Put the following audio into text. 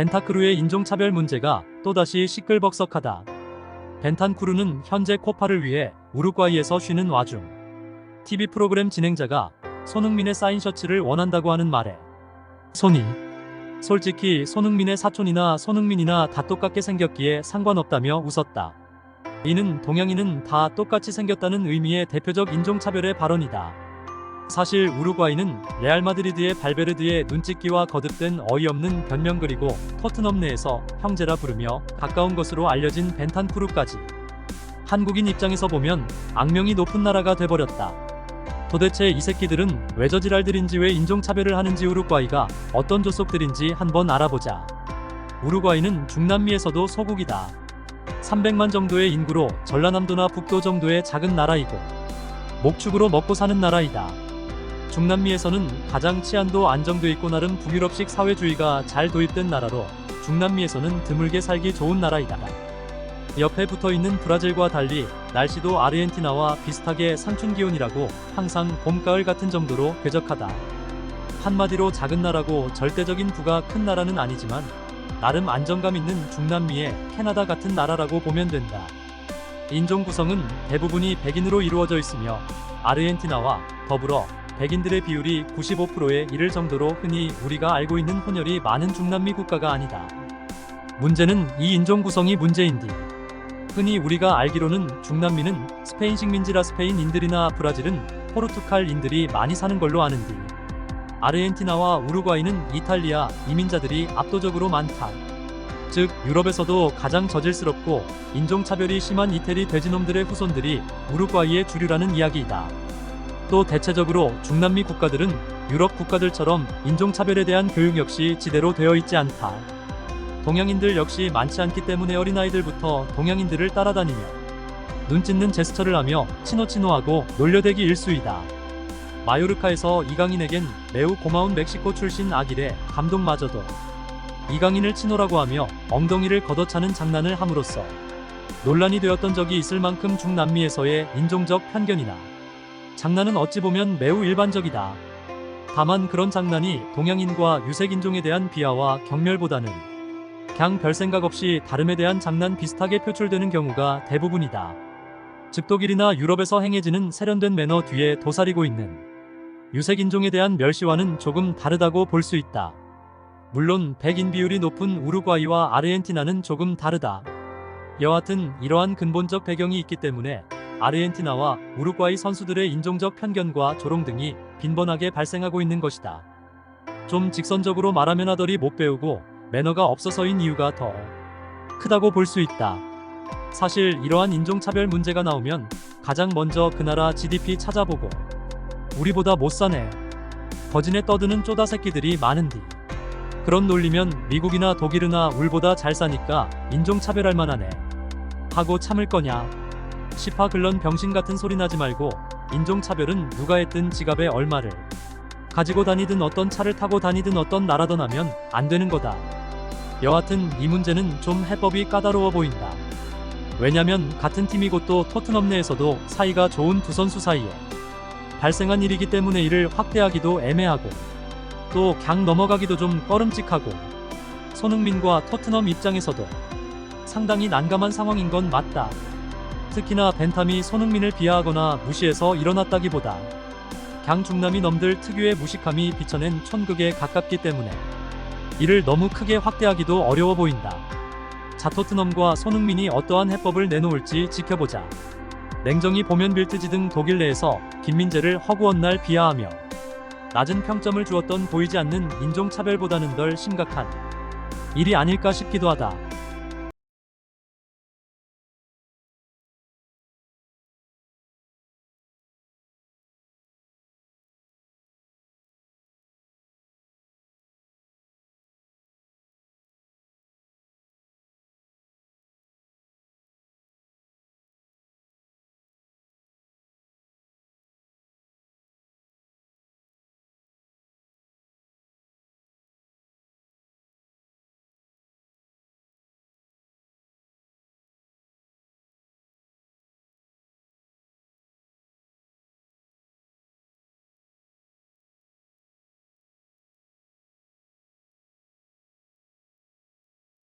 벤타크루의 인종차별 문제가 또다시 시끌벅적하다. 벤탄쿠르는 현재 코파를 위해 우루과이에서 쉬는 와중 TV 프로그램 진행자가 손흥민의 사인 셔츠를 원한다고 하는 말에 손이 솔직히 손흥민의 사촌이나 손흥민이나 다 똑같게 생겼기에 상관없다며 웃었다. 이는 동양인은 다 똑같이 생겼다는 의미의 대표적 인종차별의 발언이다. 사실 우루과이는 레알 마드리드의 발베르드의 눈찢기와 거듭된 어이없는 변명 그리고 토트넘 내에서 형제라 부르며 가까운 것으로 알려진 벤탄쿠르까지 한국인 입장에서 보면 악명이 높은 나라가 돼버렸다. 도대체 이 새끼들은 왜 저지랄들인지 왜 인종차별을 하는지 우루과이가 어떤 족속들인지 한번 알아보자. 우루과이는 중남미에서도 소국이다. 300만 정도의 인구로 전라남도나 북도 정도의 작은 나라이고 목축으로 먹고 사는 나라이다. 중남미에서는 가장 치안도 안정돼 있고 나름 북유럽식 사회주의가 잘 도입된 나라로 중남미에서는 드물게 살기 좋은 나라이다. 옆에 붙어있는 브라질과 달리 날씨도 아르헨티나와 비슷하게 상춘기온이라고 항상 봄, 가을 같은 정도로 쾌적하다. 한마디로 작은 나라고 절대적인 부가 큰 나라는 아니지만 나름 안정감 있는 중남미의 캐나다 같은 나라라고 보면 된다. 인종 구성은 대부분이 백인으로 이루어져 있으며 아르헨티나와 더불어 백인들의 비율이 95%에 이를 정도로 흔히 우리가 알고 있는 혼혈이 많은 중남미 국가가 아니다. 문제는 이 인종 구성이 문제인디. 흔히 우리가 알기로는 중남미는 스페인 식민지라 스페인인들이나 브라질은 포르투갈인들이 많이 사는 걸로 아는디. 아르헨티나와 우루과이는 이탈리아 이민자들이 압도적으로 많다. 즉 유럽에서도 가장 저질스럽고 인종차별이 심한 이태리 돼지놈들의 후손들이 우루과이의 주류라는 이야기이다. 또 대체적으로 중남미 국가들은 유럽 국가들처럼 인종차별에 대한 교육 역시 제대로 되어 있지 않다. 동양인들 역시 많지 않기 때문에 어린아이들부터 동양인들을 따라다니며 눈짓는 제스처를 하며 치노치노하고 놀려대기 일수이다. 마요르카에서 이강인에겐 매우 고마운 멕시코 출신 아길의 감독마저도 이강인을 치노라고 하며 엉덩이를 걷어차는 장난을 함으로써 논란이 되었던 적이 있을 만큼 중남미에서의 인종적 편견이나 장난은 어찌 보면 매우 일반적이다. 다만 그런 장난이 동양인과 유색인종에 대한 비하와 경멸보다는 그냥 별 생각 없이 다름에 대한 장난 비슷하게 표출되는 경우가 대부분이다. 즉 독일이나 유럽에서 행해지는 세련된 매너 뒤에 도사리고 있는 유색인종에 대한 멸시와는 조금 다르다고 볼 수 있다. 물론 백인 비율이 높은 우루과이와 아르헨티나는 조금 다르다. 여하튼 이러한 근본적 배경이 있기 때문에 아르헨티나와 우루과이 선수들의 인종적 편견과 조롱 등이 빈번하게 발생하고 있는 것이다. 좀 직선적으로 말하면 하더리 못 배우고 매너가 없어서인 이유가 더 크다고 볼 수 있다. 사실 이러한 인종차별 문제가 나오면 가장 먼저 그 나라 GDP 찾아보고 우리보다 못 사네 거진에 떠드는 쪼다 새끼들이 많은디. 그런 논리면 미국이나 독일이나 울보다 잘 사니까 인종차별할 만하네 하고 참을 거냐. 시파 글런 병신 같은 소리 나지 말고 인종차별은 누가 했든 지갑에 얼마를 가지고 다니든 어떤 차를 타고 다니든 어떤 나라든 하면 안 되는 거다. 여하튼 이 문제는 좀 해법이 까다로워 보인다. 왜냐면 같은 팀이고 또 토트넘 내에서도 사이가 좋은 두 선수 사이에 발생한 일이기 때문에 이를 확대하기도 애매하고 또 그냥 넘어가기도 좀 꺼름칙하고 손흥민과 토트넘 입장에서도 상당히 난감한 상황인 건 맞다. 특히나 벤탐이 손흥민을 비하하거나 무시해서 일어났다기보다 그냥 중남미 놈들 특유의 무식함이 비춰낸 촌극에 가깝기 때문에 이를 너무 크게 확대하기도 어려워 보인다. 자 토트넘과 손흥민이 어떠한 해법을 내놓을지 지켜보자. 냉정히 보면 빌트지 등 독일 내에서 김민재를 허구한 날 비하하며 낮은 평점을 주었던 보이지 않는 인종차별보다는 덜 심각한 일이 아닐까 싶기도 하다.